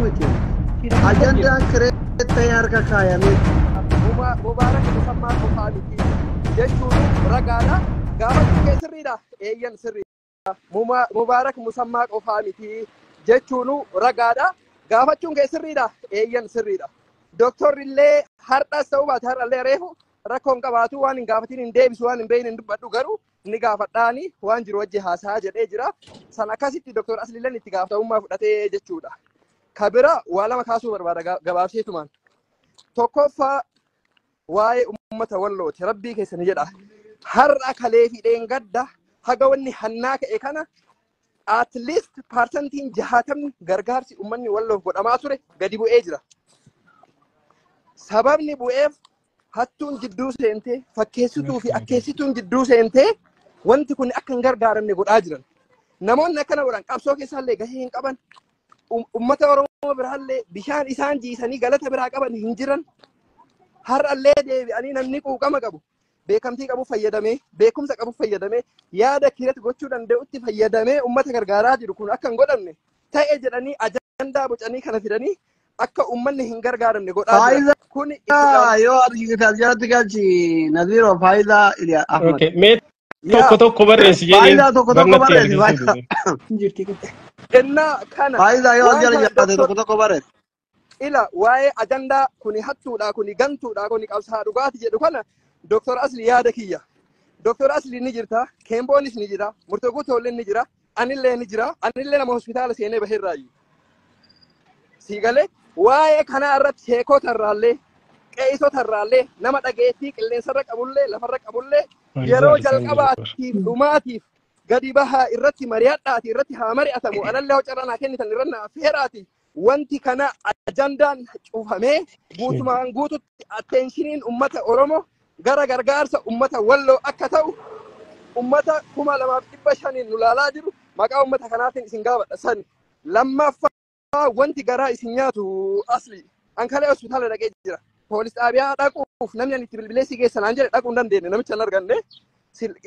miti. Ajandaan kireetta harka kaayame. Mubaarak musammaa qofaa miti jechuun ragaadha. Gaafachuu kee sirriidha. Eeyyan sirriidha. Mubaarak musammaa qofaa miti jechuun ragaadha. Gaafachuun kee sirriidha. Eeyyan sirriidha. Doktorri illee har'as ta'uu baate har'allee reefu rakkoon qabaatu waan hin gaafatiin hin deebisu waan hin beeyin hin dubbadhu garuu ni gaafadhaani waan jiru wajji haasaa jedhee jira. San akkasitti Doktor Asliileen itti gaafatamummaa fudhatee jechuudha. Kabira waa lama kaasuu barbaada gabaabseetumaan. Tokkoffaa waa'ee uummata wallooti rabbii keessan jedha. Har'a kalee fi dheengadda haga wanni hannaa ka'e kana at least parsantiin 60 gargaarsi uummanni walloof godhamaa ture gadi bu'ee jira. Sababni bu'eef hattuun jidduu seentee fakkeessituu fi akkeessituun jidduu seentee wanti kun akka hin gargaaramne godhaa jiran. Namoonni akkana godhan qabsoo keessaallee gahee hin qaban. Uummata Oromoo biraallee bishaan isaan jiisanii galata biraa qaban hin jiran. Har'allee deebi'anii namni quuqama qabu beekamtii qabu fayyadamee beekumsa qabu fayyadamee yaada kireet gochuu danda'utti fayyadamee uummata gargaaraa jiru kun akka hin godhamne ta'e jedhanii ajandaa bocanii kana fidanii akka uummanni hin gargaaramne godhaa jiran. Kun yoo argitan jalatti galchi Nadiiroo faayidaa Iliyaa Ahmad. Tokko barreessi jedhee faayidaa tokko barreessi innaa kana faayidaa yoo jalatti tokko barreessi. Ila waa'ee ajandaa kuni hattuudha kuni gantuudha kuni qabsaa dhugaati jedhu kana Doktor Asli yaada kiyya. Doktor Asli ni jirta, Keemboonis ni jira, Murtoo Guutoolleen ni jira, anillee ni jira, anillee nama hospitaala seenee baheerraayu. Siigalee waa'ee kanaa irratti sheekota irraallee qe'isota irraallee nama dhageettii qilleensarra qabullee lafarra qabullee yeroo jalqabaatiif dhumaatiif gadi bahaa irratti mari'adhaati irratti haa mari'atamu alallee hocarranaa kennitan irra naa feeraati. Wanti kana ajandaan cufamee guutumaan guututti attenshiniin uummata Oromoo gara gargaarsa uummata Walloo akka ta'u uummata 2500 nu laalaa jiru maqaa uummata kanaatiin isin gaafadha san. Lammaffaa wanti garaa isin nyaatu Asli ankalee hospitaala dhaqee jira. Poolis xaabiyaa dhaquuf namni ani itti bilbilee si geessanaan jedhe dhaquu hin dandeenye namicha hin arganne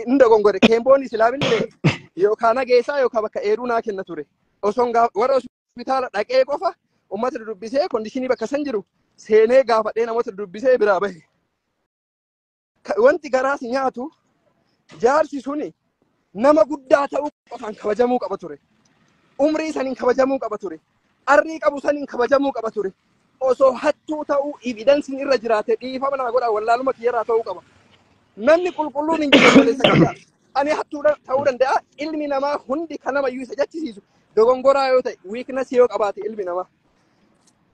hin dogongore Keemboon islaaminne yookaan nageessaa yookaan bakka eeruu naa kenna ture. Osoon warra hospitaala dhaqee qofa uummata dubbisee kondishinii bakka san jiru seenee gaafadhee namoota dubbisee biraa bahe. Wanti garaas nyaatu jaarsi suni nama guddaa ta'uu qofaan kabajamuu qaba ture. Umrii saniin kabajamuu qaba ture. Arrii qabu saniin kabajamuu qaba ture. Osoo hattuu ta'uu evidensiin irra jiraate dhiifama nama godhaa wallaaluma kiyyarraa ta'uu qaba. Namni qulqulluun hin jirre ani hattuu ta'uu danda'a ilmi namaa hundi kan namayyuu isa jechisiisu. Dogongoraa yoo ta'e weakness yoo qabaate ilmi namaa.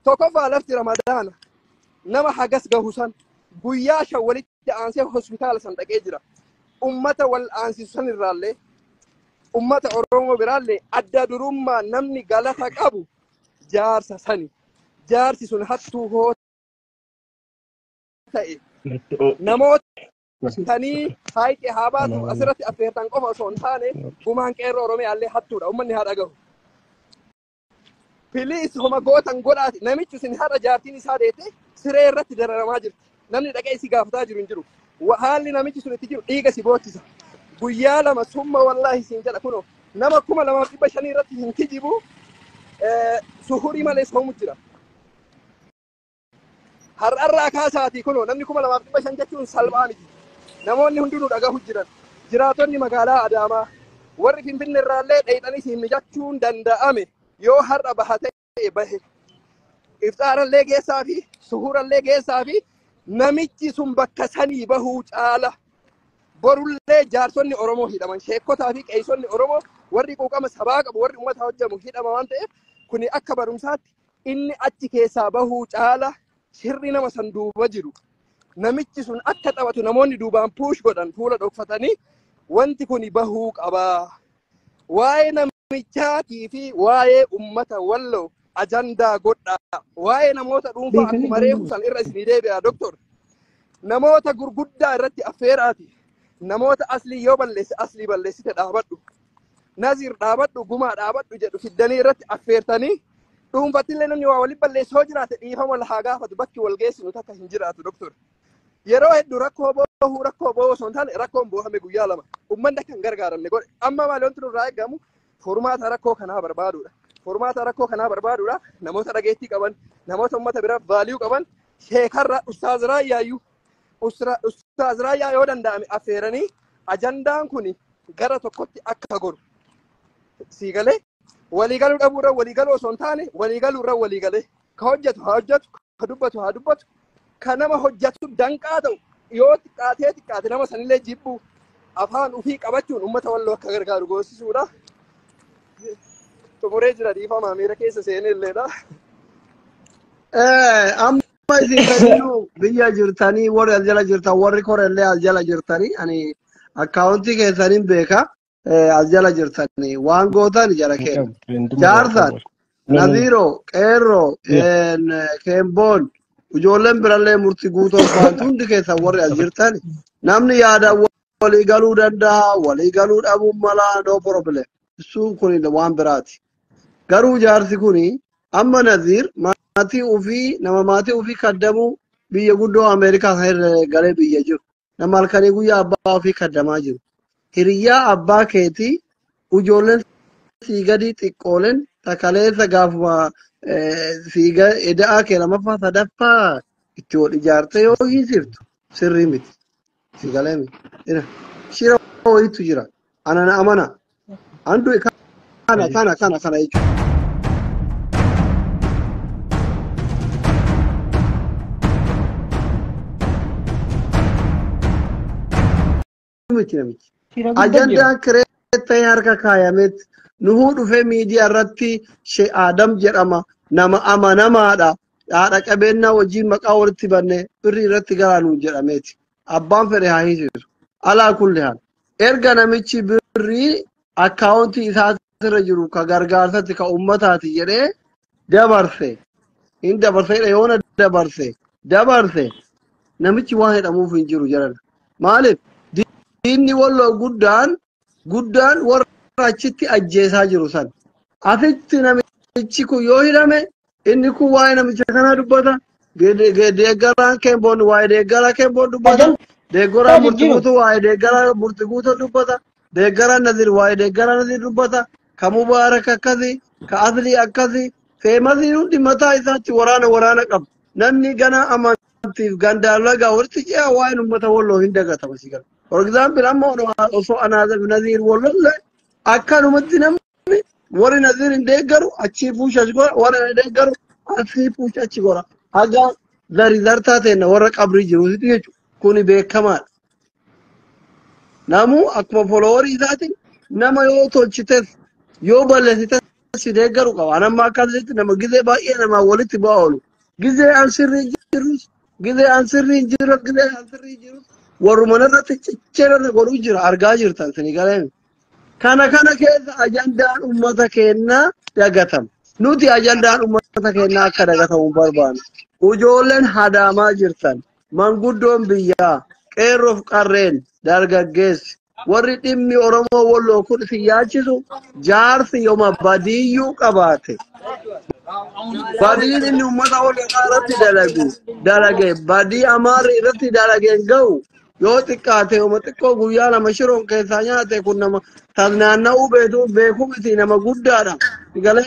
Tokkoffaa lafti Ramadaana nama hagas gahu san guyyaa shan walitti aansee hospitaala san dhaqee jira. Ummata wal aansisu san irraallee ummata Oromoo biraallee adda durummaa namni galata qabu jaarsa sani. Jaarsi sun hattuu hoo ta'e namoota tanii hayiqee haa baatu asirratti affeertan qofa osoo hin taane gumaan qeerroo Oromiyaallee hattuudha ummanni haa dhagahu. Piliis homa gootan godhaati namichi isin har'a jaartiin isaa deete siree irratti dararamaa jirti. Namni dhaqee isi gaafataa jiru hin jiru. Haalli namichi sun itti jiru dhiiga si boochisa. Guyyaa lama summa wallaahi siin jedha kunoo nama 2500 irratti hin kijibu suhurii malee soomu jira. Har'arraa kaasaatii kunoo namni 2500 jechuun salphaa miti. Namoonni hundinuu dhagahu jiran. Jiraatonni magaalaa Adaamaa warri Finfinnee irraallee dheedhanii siin mijachuun danda'ame yoo har'a bahatee bahe. Iftaarallee geessaa fi suhurallee geessaa fi namichi sun bakka sanii bahuu caala. Borullee jaarsonni Oromoo hidhaman sheekotaa fi qeessonni Oromoo warri quuqama sabaa qabu warri uummata hojjamu hidhama waan ta'eef kuni akka barumsaatti inni achi keessaa bahuu caala shirri nama san duuba jiru. Namichi sun akka taphatu namoonni duubaan puush godhan fuula dhokfatanii wanti kuni bahuu qabaa. Waa'ee namichaatii fi waa'ee uummata Walloo ajandaa godhaa. Waa'ee namoota dhuunfaa akkuma reefu san irra isinii deebi'a Doktor. Namoota gurguddaa irratti affeeraati. Namoota Aslii yoo balleesse Aslii balleessite dhaabadhu. Nazir dhaabadhu gumaa dhaabadhu jedhu fiddanii irratti affeertanii dhuunfattillee namni waa waliin balleessoo jiraate dhiifama lahaa gaafatu bakki wal geessinu takka hin jiraatu Doktor. Yeroo hedduu rakkoo boohuu osoo hin taane rakkoon boohame guyyaa lama. Uummanni akka hin gargaaramne godhe. Amma maali wanti nurraa eegamu furmaata rakkoo kanaa barbaaduudha. formaata rakkoo kanaa barbaaduudha namoota dhageettii qaban namoota uummata bira vaaliyuu qaban sheekarra ustaaz Raayyaayyuu ustaaz Raayyaa yoo danda'ame affeeranii ajandaan kun gara tokkotti akka godhu siigalee waliigaluu dhabuurra waliigaluu osoo hin taane waliigaluurra waliigalee ka hojjetu haa hojjetu ka dubbatu haa dubbatu ka nama hojjetu danqaa ta'u yoo xiqqaate nama sanillee jibbu afaan ufii qabachuun uummata walloo akka gargaaru goosisuudha. Xumuree jira dhiifama miira keessa seenee illeedha. Amma isin kadhinu biyya jirtanii warri as jala jirtan warri korellee as jala jirtanii ani akkaawuntii keessaniin beeka as jala jirtanii waan gootan jala kenna. Jaarsan Nadiiroo qeerroo Keemboon ijoolleen birallee murtii guutuu faantu hundi keessan warri as jirtani namni yaada walii galuu danda'a walii galuu dhabuu mala no problem. Sun kun waan biraati. Garuu jaarsi kuni amma Nadiir maatii ofii nama maatii ofii kaddamu biyya guddoo Ameerikaa galee biyya jiru. Nama halkanii guyyaa abbaa ofii kaddamaa jiru. Hiriyyaa abbaa keetii ijoolleen sii gadi xiqqooleen takaleessa gaafuma siiga eda'aa kee lamaffaa sadaffaa itti wal ijaarte yoo hiisiftu sirrii miti. Siigalee miti. Shira wayiitu jira. Anana amana. Andu kana jechuudha. Ajandaan kireettee harka kaayametti nuhuu dhufee miidiyaa irratti Shee Adam jedhama nama amanamaadha. Haadha qabeenyaa wajjin maqaa walitti banne birrii irratti galaanuu jedhameeti. Abbaan fedhe haa hiisisu. Alaa kulli haal. Erga namichi birrii akkaawuntii isaatirra jiru ka gargaarsatti ka ummataati jedhee dabarse. Inni dabarseedha yoona dabarse. Namichi waan jedhamuuf hin jiru jedhana. Maaliif? Diinni walloo guddaan warra achitti ajjeesaa jiru san. Asitti namichi kun yoo hidhame inni kun waa'ee namicha kanaa dubbata. Deeggaraan Keemboon waa'ee deeggaraa Keemboon dubbata. Deeggaraan murtii guutuu waa'ee deeggaraa murtii guutuu dubbata. Deeggaraan Nadiir waa'ee deeggaraa Nadiir dubbata. Ka Mubaarak akkasii, ka Aslii akkasii. Feemasiin hundi mataa isaatti waraana qaba. Namni gana amantiif gandaan lagaa walitti ce'aa waa'een uummata walloo hin dagatama si gala. For example, amma osoo anaazaf Nadiir wallolle akkanumatti namni warri Nadiir hin deeggaru achii puusha achi gora warri deeggaru asii puusha achi gora. Haga zartaa ta'e warra qabrii jiruuti jechuudha. Kuni beekamaadha. Namuu akkuma foloowarii isaatiin nama yoo tolchites yoo balleessites si deeggaru qaba. Anamma akkasitti nama gizee baay'ee namaa walitti bu'aa oolu. Gizee an sirrii jirus gizee an sirrii jirus warruma irratti ciccirra godhuu jira argaa jirtan sini galeen. Kana keessa ajandaan uummata keenyaa dagatama. Nuti ajandaan uummata keenyaa akka dagatamu barbaanna. Ijoolleen hadaamaa jirtan manguddoon biyyaa qeerroof qarreen dargaggeessi warri dhimmi Oromoo walloo kun si yaachisu jaarsi yooma badiyyuu qabaate. Badiin inni uummata walloo irratti dalage badii amaarri irratti dalageen ga'u yoo xiqqaate yooma xiqqoo guyyaa lama shiroon keessaa nyaate kun nama tasnaanna'uu beekuu miti nama guddaadha. Galee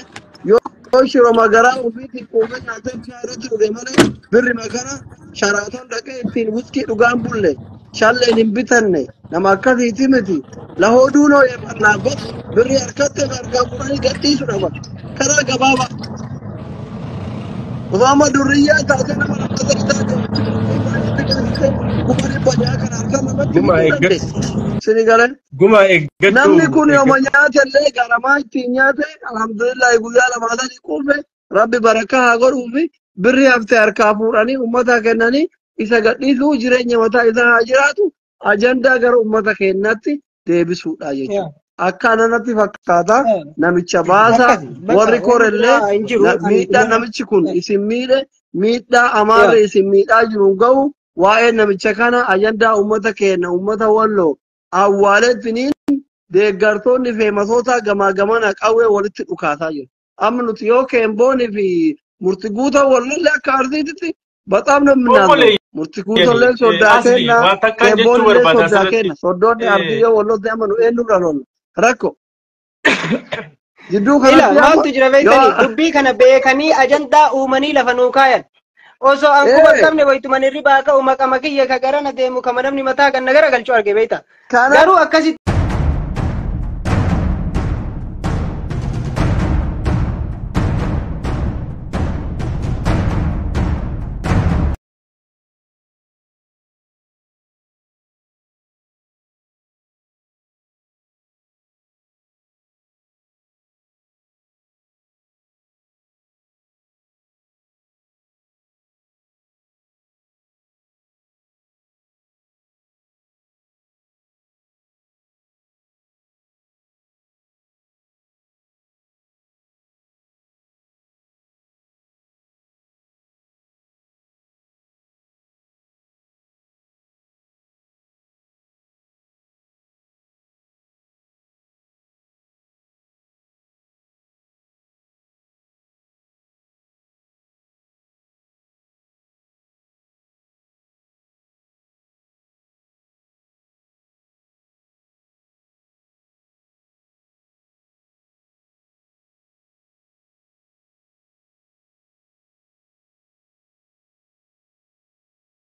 yoo shiroo magaraa ofii xiqqoomee nyaatee bishaan irratti dhuge malee birri magara sharaatoon dhaqee ittiin wuskii dhugaan bulle shalleen hin bitanne nama akkasiiti miti. Lahoo duunoo yeeffannaa gosa birri harkatti argaa furanii gadhiisu dhaba karaa gabaabaa. Usaama durriyyaa taatee nama lammata isaa namni kun yooma nyaatellee garamaa ittiin nyaate alhamdulillah guyyaa lamaatanii quufe rabbi barakaa haa godhuufi birri haftee harkaa fuudhanii uummata kennanii isa gadhiisuu jireenya mataa isaa haa jiraatu ajandaa gara uummata keenyatti deebisuudha jechuudha. Akkana natti fakkaata namicha baasa warri korellee miidhaa namichi kun isin miidhaa amaarri isin miidhaa jiru ga'u waa'ee namicha kana ajandaa uummata keenya uummata walloo awwaalettiniin deeggartoonni feemasoota gamaa gamana qawwee walitti dhukaasaa jiru. Amma nuti yoo Keemboonii fi murtii guutaa wallolle akka arsiititti bataam namni naannoo. Murtii guutollee soddaa kenna Keemboonillee soddaa kenna. Soddoonni arsii yoo wallotte amma nu eenyurra lolla. Rakko. jidduu Ila kanatti maaltu jira beektanii dubbii kana beekanii ajandaa uumanii lafa nuu kaayan. Osoo an quba qabne waytuman irri baaka uuma qama kiyya ka garana deemu kama namni mataa kan nagara galchuu arge beekta. Garuu akkasitti